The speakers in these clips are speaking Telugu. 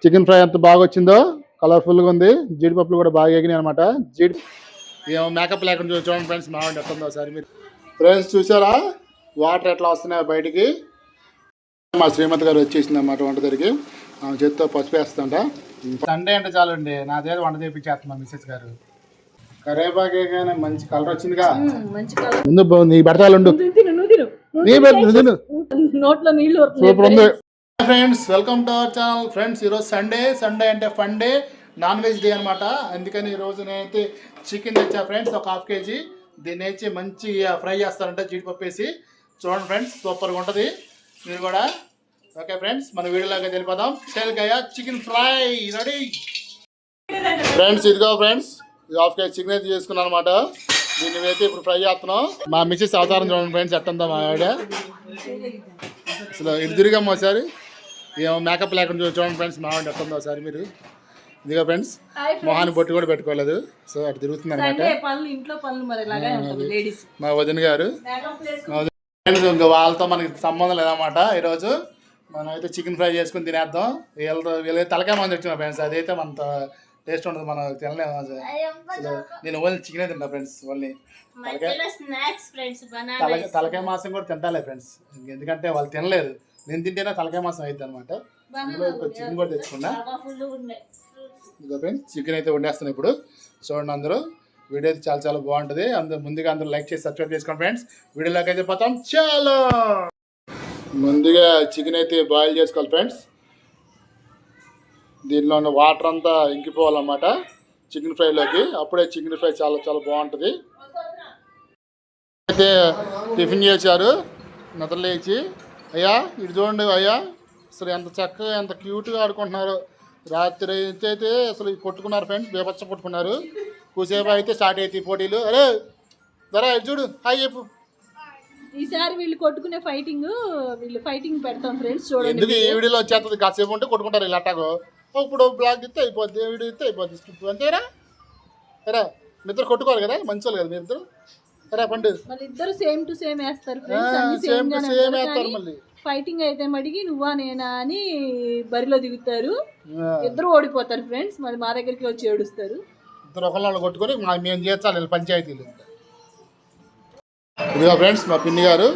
చికెన్ ఫ్రై ఎంత బాగా వచ్చిందో, కలర్ఫుల్గా ఉంది. జీడిపప్పులు కూడా బాగా ఎగినాయి అనమాట. ఏమో మేకప్ లేకుండా చూడండి ఫ్రెండ్స్, మామిడి ఎట్టుందో ఒకసారి మీరు. ఫ్రెండ్స్ చూసారా వాటర్ ఎట్లా వస్తున్నాయి బయటికి. మా శ్రీమతి గారు వచ్చేసింది అన్నమాట వంట దగ్గరికి. ఆమె చేతితో పసుపు వేస్తుంట. సండే అంటే చాలండి నా దగ్గర వంట చేయించేస్తున్నా మిస్సెస్ గారు. కరేపాకే కానీ మంచి కలర్ వచ్చిందిగా. ముందు నీ పెడతాలు నోట్లో నీళ్ళు సూపర్ ఉంది. Friends welcome to our channel. Friends ఈరోజు సండే అంటే fun day, non veg day అనమాట. అందుకని ఈరోజు నేనైతే చికెన్ తెచ్చా ఫ్రెండ్స్, ఒక 1/2 kg. దీన్ని వేసి మంచి ఫ్రై చేస్తారంట జీడిపప్పు వేసి. చూడండి ఫ్రెండ్స్, సూపర్గా ఉంటుంది. మీరు కూడా ఓకే ఫ్రెండ్స్, మన వీడియోలోకి వెళ్ళిపోదాం. చేలకాయ చికెన్ ఫ్రై రెడీ ఫ్రెండ్స్. ఇదిగో ఫ్రెండ్స్, 1/2 kg చికెన్ అయితే చేసుకున్నాను అనమాట. దీన్ని అయితే ఇప్పుడు ఫ్రై చేస్తున్నాం. మా మిస్సెస్ అవతారం చూడండి ఫ్రెండ్స్, ఎట్టుందా మా ఆవిడ. అసలు ఇటు తిరిగమ్మ ఒకసారి, ఏమో మేకప్ లేకుండా చూడండి ఫ్రెండ్స్, మా ఆవిడ ఎట్టుందో ఒకసారి మీరు. ఇదిగో ఫ్రెండ్స్, మొహాన్ని బొట్టు కూడా పెట్టుకోలేదు. సో అటు తిరుగుతుంది అనమాట మా వదిన గారు. ఫ్రెండ్స్ ఇంకా వాళ్ళతో మనకి సంబంధం లేదన్నమాట. ఈరోజు మనం అయితే చికెన్ ఫ్రై చేసుకుని తినేద్దాం. వీళ్ళైతే తలకాయ మంది వచ్చిన ఫ్రెండ్స్, అదైతే మనతో టేస్ట్ ఉండదు, మనం తినలేము. నేను ఓన్లీ చికెనే తింటా ఫ్రెండ్స్. ఓన్లీ తలకాయ మాసం కూడా తింటాలే ఫ్రెండ్స్, ఎందుకంటే వాళ్ళు తినలేదు. నేను తింటేనే తలకాయ మాసం అవుతుంది అనమాట. చికెన్ కూడా తెచ్చుకున్నా. ఇదిగో ఫ్రెండ్స్, చికెన్ అయితే వండేస్తాను ఇప్పుడు. చూడండి అందరూ, వీడియో అయితే చాలా చాలా బాగుంటుంది. ముందుగా అందరూ లైక్ చేసి సబ్స్క్రైబ్ చేసుకోండి ఫ్రెండ్స్. వీడియోలోకి అయితే పోతాం. చాలా ముందుగా చికెన్ అయితే బాయిల్ చేసుకోవాలి ఫ్రెండ్స్. దీనిలో ఉన్న వాటర్ అంతా ఇంకిపోవాలన్నమాట చికెన్ ఫ్రైలోకి. అప్పుడే చికెన్ ఫ్రై చాలా చాలా బాగుంటుంది. అయితే టిఫిన్ చేశారు నిద్రలేచి. అయ్యా ఇటు చూడండి అయ్యా, అసలు ఎంత చక్కగా ఎంత క్యూట్గా ఆడుకుంటున్నారు. రాత్రి అయితే అసలు కొట్టుకున్నారు ఫ్రెండ్స్, బేపచ్చ కొట్టుకున్నారు. కూసేపు అయితే స్టార్ట్ అవుతాయి పోటీలు. అరే సరే ఇటు చూడు, హాయ్ చెప్పు. ఈసారి వీళ్ళు కొట్టుకునే ఫైటింగ్ పెడతాం ఫ్రెండ్స్. చూడండి ఎందుకు ఈ వీడియోలో వచ్చేస్తుంది, కాసేపు ఉంటే కొట్టుకుంటారు ఇలా అట్టాగో. ఇప్పుడు బ్లాగ్ ఇస్తే అయిపోద్ది, వీడియో ఇస్తే అయిపోద్ది, స్కిప్ అంతేరా. సరే మీరిద్దరు కొట్టుకోవాలి కదా, మంచి వాళ్ళు కదా మీరిద్దరు. సరే పండు ఇద్దరు సేమ్ టు సేమ్ వేస్తారు మళ్ళీ. ఫైటింగ్ అయితే మడిగి నువ్వా నేనా అని బరిలో దిగుతారు. ఇద్దరు ఓడిపోతారు ఫ్రెండ్స్, మరి మా దగ్గరికి వచ్చి ఏడుస్తారు. ఇద్దరు ఒకళ్ళు కొట్టుకొని మేము చేస్తాం పంచాయతీలు. ఇదిగో ఫ్రెండ్స్, మా పిన్ని గారు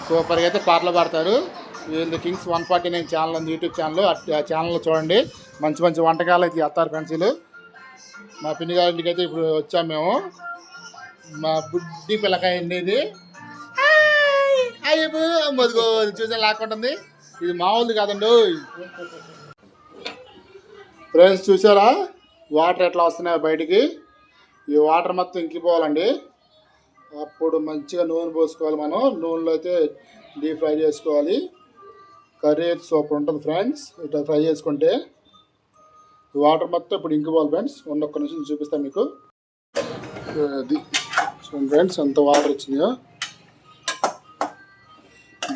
సూపర్గా అయితే పాటలు పాడతారు. వీళ్ళు కింగ్స్ 149 ఛానల్ ఉంది, యూట్యూబ్ ఛానల్. ఆ ఛానల్లో చూడండి, మంచి మంచి వంటకాలు అయితే చేస్తారు ఫ్రెండ్స్ వీళ్ళు. మా పిన్ని గారి ఇంటికి అయితే ఇప్పుడు వచ్చాము మేము. మా బుడ్డి పిల్లకాయ ఉండేది అయ్యో మదిగో చూసే లాక్కుంటుంది. ఇది మామూలుది కాదండి ఫ్రెండ్స్. చూసారా వాటర్ ఎట్లా వస్తున్నాయి బయటికి. ఈ వాటర్ మొత్తం ఇంకిపోవాలండి. అప్పుడు మంచిగా నూనె పోసుకోవాలి. మనం నూనెలో అయితే డీప్ ఫ్రై చేసుకోవాలి. కర్రీ అయితే సూపర్ ఉంటుంది ఫ్రెండ్స్. ఇట్లా ఫ్రై చేసుకుంటే వాటర్ మొత్తం ఇప్పుడు ఇంకిపోవాలి ఫ్రెండ్స్. ఒక్క నిమిషం చూపిస్తాను మీకు. అది ఫ్రెండ్స్ ఎంత వాటర్ వచ్చిందో.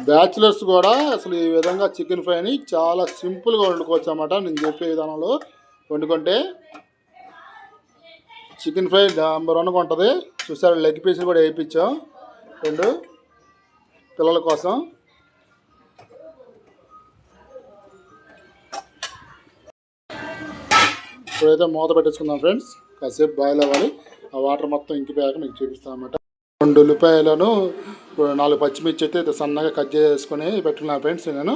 బ్యాచిలర్స్ కూడా అసలు ఈ విధంగా చికెన్ ఫ్రైని చాలా సింపుల్గా వండుకోవచ్చు అన్నమాట. నేను చెప్పే విధానంలో వండుకుంటే చికెన్ ఫ్రై నెంబర్ 1గా ఉంటుంది. చూసారు, లెగ్ పీసులు కూడా వేయించాం 2 పిల్లల కోసం. ఇప్పుడైతే మూత పెట్టేసుకుందాం ఫ్రెండ్స్, కాసేపు బాయిల్ అవ్వాలి. ఆ వాటర్ మొత్తం ఇంకిపోయాక మీకు చూపిస్తాను అన్నమాట. 2 ఉల్లిపాయలను 4 పచ్చిమిర్చి అయితే సన్నగా కట్ చేసుకొని పెట్టుకున్నాను ఫ్రెండ్స్. నేను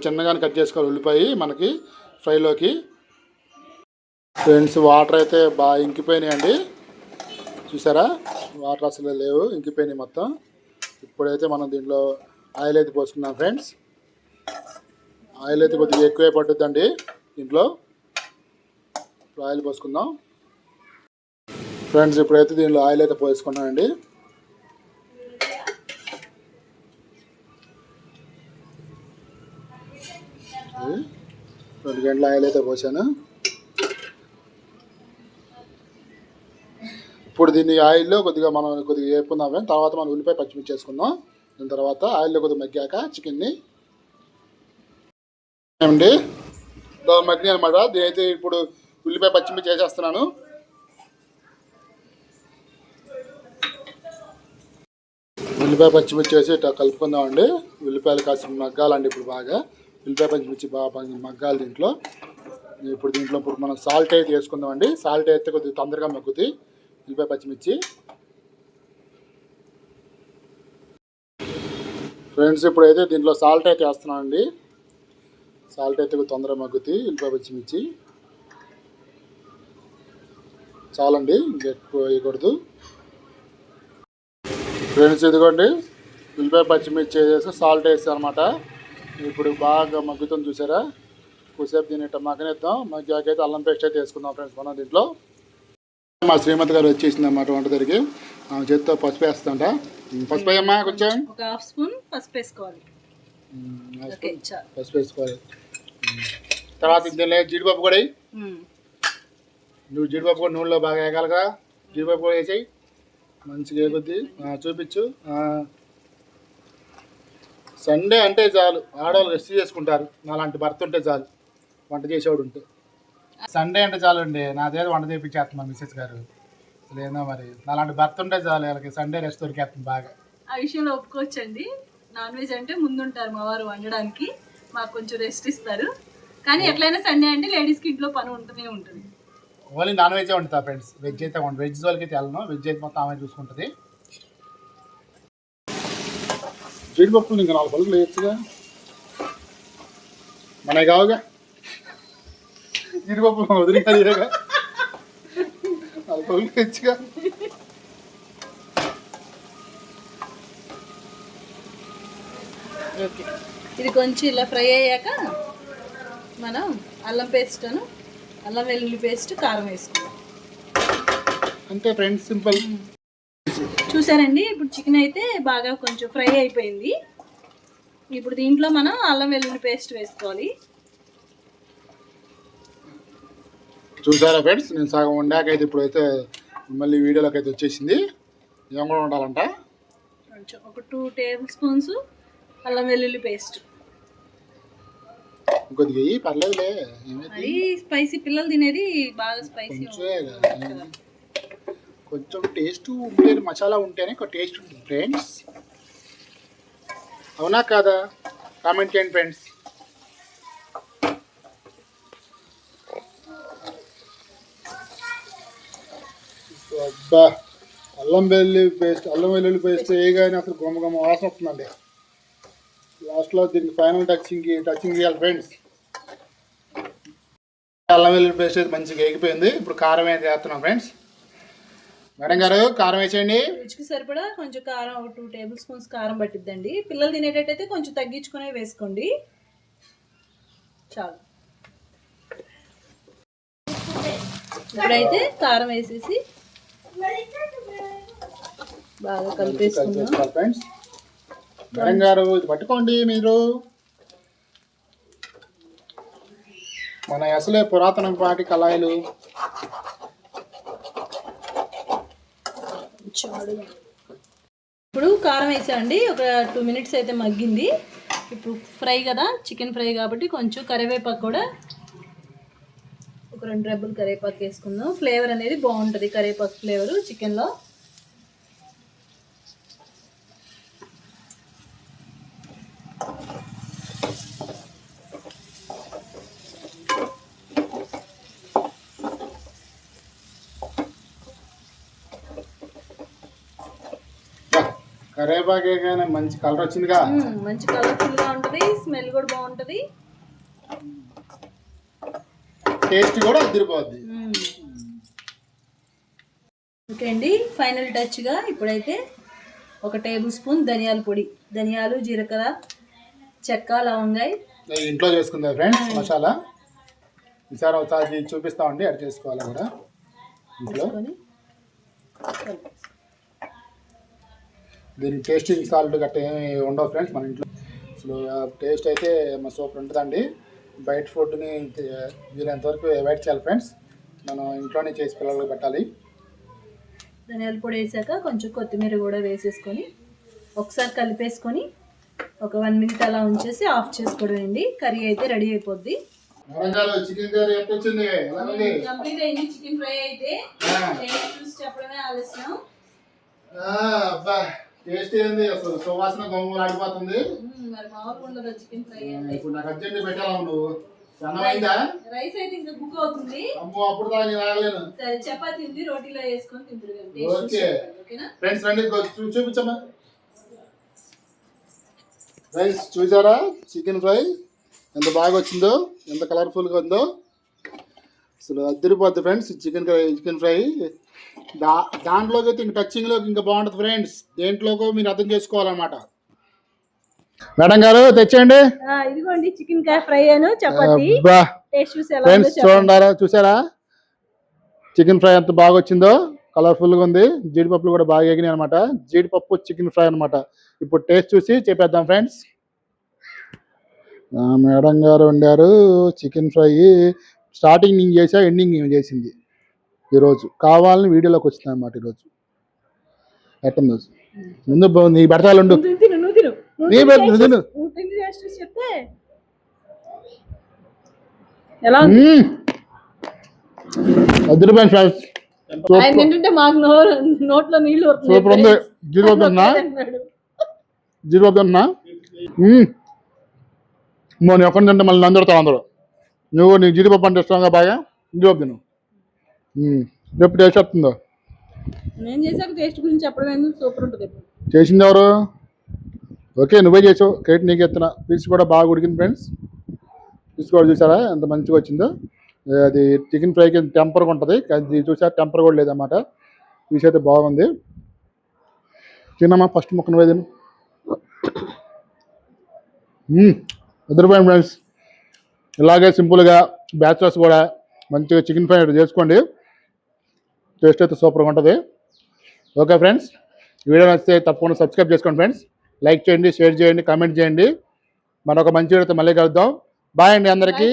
చిన్నగానే కట్ చేసుకోవాలి ఉల్లిపాయ మనకి ఫ్రైలోకి. ఫ్రెండ్స్ వాటర్ అయితే బాగా ఇంకిపోయినాయండి. చూసారా, వాటర్ అసలు లేవు, ఇంకిపోయినాయి మొత్తం. ఇప్పుడైతే మనం దీంట్లో ఆయిల్ అయితే పోసుకున్నాం ఫ్రెండ్స్. ఆయిల్ అయితే కొద్దిగా ఎక్కువే పట్టుద్దండి దీంట్లో. ఇప్పుడు ఆయిల్ పోసుకుందాం ఫ్రెండ్స్. ఇప్పుడైతే దీంట్లో ఆయిల్ అయితే పోసుకున్నానండి. 2 గంటల ఆయిల్ అయితే పోసాను. ఇప్పుడు దీన్ని ఆయిల్లో కొద్దిగా వేపుకుందాం. తర్వాత మనం ఉల్లిపాయ పచ్చిమిర్చి చేసుకుందాం. దాని తర్వాత ఆయిల్లో కొద్దిగా మగ్గాక చికెన్ని ఏమండి మగ్గి అనమాట. దీనైతే ఇప్పుడు ఉల్లిపాయ పచ్చిమిర్చి వేసేస్తున్నాను. ఉల్లిపాయ పచ్చిమిర్చి వేసి ఇట్లా కలుపుకుందామండి. ఉల్లిపాయలు కాసి మగ్గాలండి ఇప్పుడు బాగా. ఉల్లిపాయ పచ్చిమిర్చి బాగా మగ్గాలి దీంట్లో. ఇప్పుడు దీంట్లో మనం సాల్ట్ అయితే వేసుకుందామండి. సాల్ట్ అయితే కొద్దిగా తొందరగా మగ్గుతాయి. ఉల్లిపాయ పచ్చిమిర్చి ఫ్రెండ్స్, ఇప్పుడైతే దీంట్లో సాల్ట్ అయితే వేస్తున్నానండి. సాల్ట్ అయితే తొందరగా మగ్గుతాయి. ఉల్లిపాయ పచ్చిమిర్చి చాలండి, ఇంకెక్కువ వేయకూడదు. ఫ్రెండ్స్ ఇదిగోండి, ఉల్లిపాయ పచ్చిమిర్చి వేసి సాల్ట్ వేసాను అనమాట. ఇప్పుడు బాగా మగ్గుతుంది చూసారా. కొద్దిసేపు దీన్ని మగ్గనిద్దాం. మగ్గాకైతే అల్లం పేస్ట్ అయితే వేసుకుందాం ఫ్రెండ్స్ మనం దీంట్లో. మా శ్రీమతి గారు వచ్చేసింది అన్నమాట వంట దగ్గరికి. ఆమె చేతితో పసుపు వేస్తుంట. పసుపు వేయమ్మా కొంచెం. ఒక హాఫ్ స్పూన్ పసుపు వేసుకోవాలి. పసుపు వేసుకోవాలి. తర్వాత ఇందులో జీడిపప్పు కూడా వేయి. నువ్వు జీడిపప్పు కూడా నూనెలో బాగా వేయగలగా. జీడిపప్పు కూడా వేసాయి, మంచిగా వేయకొద్ది. చూపించు. సండే అంటే చాలు, ఆడవాళ్ళు రెస్ట్ చేసుకుంటారు. నాలాంటి భర్త ఉంటే చాలు, వంట చేసేవాడు ఉంటే. సండే అంటే చాలు అండి, నాదేదో వంట చేయించేస్తున్నాను మిస్సెస్ గారు. అసలు ఏందో మరి, నాలాంటి భర్త ఉంటే చాలు, వాళ్ళకి సండే రెస్ట్ దొరికేస్తుంది బాగా. ఆ విషయంలో ఒప్పుకోవచ్చండి. నాన్ వెజ్ అంటే ముందుంటారు మా వారు వండడానికి, మాకు కొంచెం రెస్ట్ ఇస్తారు. కానీ ఎట్లయినా సండే అంటే లేడీస్కి ఇంట్లో పని ఉంటూనే ఉంటుంది. ఓన్లీ నాన్ వెజ్ వండుతా ఫ్రెండ్స్, వెజ్ అయితే వండు. వెజ్ వాళ్ళకి అయితే వెళ్ళను, వెజ్ అయితే మొత్తం ఆమె చూసుకుంటుంది. జీడిపప్పులు ఇంకా 4 పలుకులు వేయచ్చుగా, మనకి కావుగా. జీడిపప్పు వదిలిగా 4 పలుకులు వేయచ్చుగా. ఓకే, ఇది కొంచెం ఇలా ఫ్రై అయ్యాక మనం అల్లం వెల్లుల్లి పేస్ట్, కారం వేసుకుందాం. అంతే ఫ్రెండ్స్, సింపుల్. చూసారండి, ఇప్పుడు చికెన్ అయితే బాగా కొంచెం ఫ్రై అయిపోయింది. ఇప్పుడు దీంట్లో మనం అల్లం వెల్లుల్లి పేస్ట్ వేసుకోవాలి. చూసారా ఫ్రెండ్స్, నేను సగం వండాకైతే ఇప్పుడైతే మళ్ళీ వీడియోలోకి అయితే వచ్చేసింది. ఏం కూడా ఉండాలంట, కొంచెం ఒక 2 టేబుల్ స్పూన్స్ అల్లం వెల్లుల్లి పేస్ట్. కొద్దిగా పర్లేదులే, అది స్పైసీ, పిల్లలు తినేది బాగా స్పైసీ. కొంచెం టేస్ట్ ఉంటే, మసాలా ఉంటేనే టేస్ట్ ఉంటుంది ఫ్రెండ్స్. అవునా కాదా? కామెంట్ చేయండి ఫ్రెండ్స్. అబ్బా, అల్లం వెల్లుల్లి పేస్ట్ వేయగానే అసలు గుమ్మ వాసన వస్తుందండి. లాస్ట్లో దీనికి ఫైనల్ టచింగ్ చేయాలి ఫ్రెండ్స్. అల్లం వెల్లుల్లి పేస్ట్ అయితే మంచిగా వేగిపోయింది. ఇప్పుడు కారం అయితే వేస్తున్నాం ఫ్రెండ్స్. మేడం గారు, కారం వేసేయండి. రుచికి సరిపడా కొంచెం కారం, ఒక 2 టేబుల్ స్పూన్స్ కారం పట్టిద్దండి. పిల్లలు తినేటట్టయితే కొంచెం తగ్గించుకునే వేసుకోండి, చాలు. ఇప్పుడైతే కారం వేసేసి బాగా కలిపేసుకుందాం ఫ్రెండ్స్. మేడం గారు, ఇది పట్టుకోండి మీరు. మన అసలే పురాతన పాటి కళాయిలు. ఇప్పుడు కారం వేసామండి, ఒక 2 మినిట్స్ అయితే మగ్గింది. ఇప్పుడు ఫ్రై కదా, చికెన్ ఫ్రై కాబట్టి కొంచెం కరివేపాకు కూడా, ఒక 2 రెబ్బలు కరివేపాకు వేసుకుందాం. ఫ్లేవర్ అనేది బాగుంటుంది, కరివేపాకు ఫ్లేవరు చికెన్లో. కరివేపాకే కానీ మంచి కలర్ వచ్చిందిగా. మంచి కలర్ఫుల్గా ఉంటుంది, స్మెల్ కూడా బాగుంటుంది, టేస్ట్ కూడా అదిరిపోద్ది. ఓకే అండి, ఫైనల్ టచ్గా ఇప్పుడైతే ఒక టేబుల్ స్పూన్ ధనియాల పొడి, ధనియాలు, జీలకర్ర, చెక్క, లవంగాయ ఇంట్లో చేసుకుందా ఫ్రెండ్స్ మసాలా. ఈసారి ఒకసారి చూపిస్తామండి, అది చేసుకోవాలి కూడా ఇంట్లో. దీనికి టేస్టింగ్ సాల్ట్ గట్ట ఏమి ఉండవు ఫ్రెండ్స్ మన ఇంట్లో. అసలు టేస్ట్ అయితే మా సూపర్ ఉంటుందండి. బయట ఫుడ్ని వీలైనంత వరకు అవాయిడ్ చేయాలి ఫ్రెండ్స్. మనం ఇంట్లోనే చేసి పిల్లలకు పెట్టాలి. ధనియాల పొడి వేసాక కొంచెం కొత్తిమీర కూడా వేసేసుకొని ఒకసారి కలిపేసుకొని ఒక 1 మినిట్ అలా ఉంచేసి ఆఫ్ చేసుకోవడం అండి. కర్రీ అయితే రెడీ అయిపోద్ది. చికెన్ కర్రీ ఎప్పుడు వచ్చింది? కంప్లీట్ అయింది చికెన్ ఫ్రై అయితే. చూసి చెప్పడమే ఆలస్యం. టేస్ట్ ఏంది అసలు, సువాసన గొంగలు ఆడిపోతుంది. మరి మామూలుగా ఉండదు చికెన్ ఫ్రై. ఇప్పుడు నాకు అర్జెంట్ పెట్టాలా నువ్వు? అన్నం అయిందా? రైస్ అయితే ఇంకా కుక్ అవుతుంది. అమ్మో అప్పుడు దాకా నేను ఆగలేను. సరే చపాతీ ఉంది, రోటీలో వేసుకొని తింటారు కదా. ఓకే ఓకేనా ఫ్రెండ్స్ రండి చూపించమ్మా. ఫ్రెండ్స్ చూసారా చికెన్ ఫ్రై ఎంత బాగా వచ్చిందో, ఎంత కలర్ఫుల్గా ఉందో, అసలు అద్దరిపోద్ది ఫ్రెండ్స్. చికెన్ ఫ్రై దాంట్లోకి అయితే ఇంక టచ్చింగ్లోకి ఇంకా బాగుంటుంది ఫ్రెండ్స్. దేంట్లోకో మీరు అర్థం చేసుకోవాలన్నమాట. మేడం గారు తెచ్చేయండి. ఇదిగోండి చికెన్ ఫ్రై అను చపాతీ. టేస్ట్ చూసి ఎలా ఉందో ఫ్రెండ్స్ చూసారా చికెన్ ఫ్రై ఎంత బాగా వచ్చిందో, కలర్ఫుల్గా ఉంది. జీడిపప్పులు కూడా బాగా ఎగినాయి అనమాట. జీడిపప్పు చికెన్ ఫ్రై అనమాట. ఇప్పుడు టేస్ట్ చూసి చెప్పేద్దాం ఫ్రెండ్స్. మేడం గారు వండారు చికెన్ ఫ్రై. స్టార్టింగ్ నేను చేసా, ఎండింగ్ నేను చేసింది ఈరోజు. కావాలని వీడియోలోకి వచ్చింది అనమాట ఈరోజు. ఎట్టుంది ముందు నీ పెడతాలు ఉండు. నీ తిను చెప్తే ఎలా అద్దరిపోయింది ఫ్రెండ్స్. ఏంటంటే మాకు నోట్లో నీళ్ళు సూపర్ ఉంది. జీడిపప్పు తిన్నా నేను ఎక్కడ తింటే మళ్ళీ అందరుతావు అందరూ. నువ్వు నీకు జీడిపప్పు అంటే ఇష్టంగా బాగా జీడిపప్పు తిను. ఎప్పుడు టేస్ట్ వస్తుందో. నేను చేసాక టేస్ట్ గురించి చెప్పడం సూపర్ ఉంటుంది. చేసింది ఎవరు? ఓకే నువ్వే చేసావు, కేట్ నీకు ఎత్తున. పీస్ కూడా బాగా ఉడికింది ఫ్రెండ్స్. పీస్ కూడా చూసారా ఎంత మంచిగా వచ్చిందో. అది చికెన్ ఫ్రైకి టెంపర్గా ఉంటుంది, అది చూసారా టెంపర్ కూడా లేదన్నమాట. పీస్ అయితే బాగుంది. తినమ్మా ఫస్ట్ ముక్క నువ్వే తిను. అదరిపోయింది ఫ్రెండ్స్. ఇలాగే సింపుల్గా బ్యాచిలర్స్ కూడా మంచిగా చికెన్ ఫ్రై చేసుకోండి. టేస్ట్ అయితే సూపర్గా ఉంటుంది. ఓకే ఫ్రెండ్స్, వీడియో నచ్చితే తప్పకుండా సబ్స్క్రైబ్ చేసుకోండి ఫ్రెండ్స్. లైక్ చేయండి, షేర్ చేయండి, కామెంట్ చేయండి. మరొక మంచి వీడియోతో మళ్ళీ కలుద్దాం. బాయ్ అండి అందరికీ.